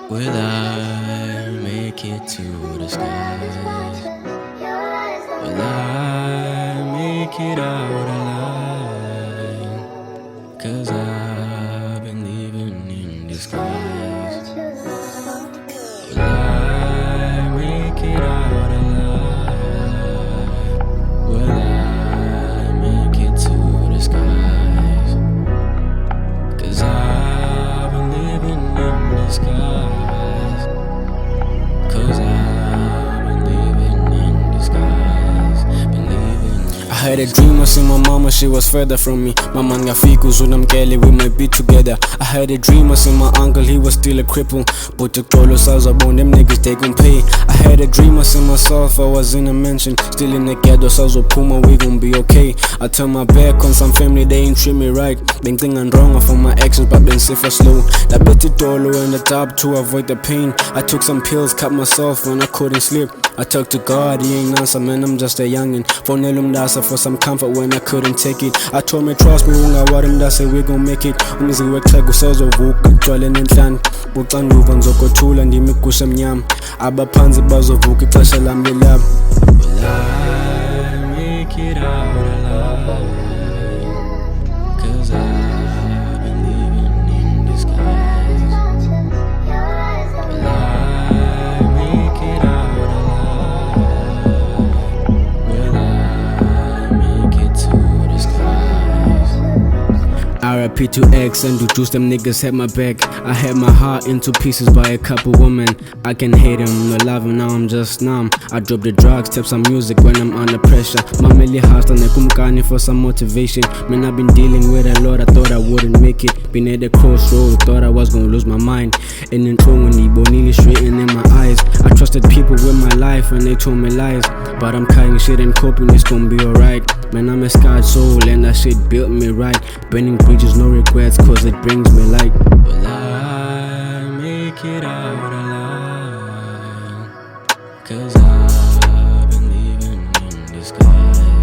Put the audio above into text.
Will I make it to the skies? Will I make it out alive? 'Cause I've been living in disguise. Will I make it out alive? Will I make it to the skies? 'Cause I've been living in disguise. 'Cause I've been living in disguise. Been living in I had a dream, I seen my mama, she was further from me. My man ngafika uzunamkele, we might be together. I had a dream, I seen my uncle, he was still a cripple. But the Tolo sawzabona, them niggas they gon' pay. I had a dream, I seen myself, I was in a mansion. Still in the ghetto, sawzopuma, we gon' be okay. I turned my back on some family, they ain't treat me right. Been thinking wrong for my actions, but been safer slow. I bet it Tolo in the top to avoid the pain. I took some pills, cut myself when I couldn't sleep. I talked to God, he ain't answer, man, I'm just a youngin'. Fonela umndasa for some comfort when I couldn't take it. I told me, trust me, ungawari mndase, we gon' make it. Umzi wexhego sawuzovuka, kugcwale nenhlani. Buxanduva ngizokothula ndime igusha emnyama. Abaphansi bazovuka ixesha lami lelabo. Will I make it out alive? 'Cause I've been living in disguise. Will I make it out alive? Will I make it to the skies? RIP to X and to juice, them niggas had my back. I had my heart into pieces by a couple women. I can hate him, no love him, now I'm just numb. I drop the drugs, tap some music when I'm under pressure. Mameli hasta nekumkani for some motivation. Man, I've been dealing with a lot, I thought I wouldn't make it. Been at the crossroads, thought I was gonna lose my mind. And then bonili straighten in my eyes. I trusted people with my life and they told me lies. But I'm cutting shit and coping, it's gonna be alright. Man, I'm a scarred soul and that shit built me right. Burning bridges, no regrets, cause it brings me light. Will I make it out alive? 'Cause I've been living in disguise.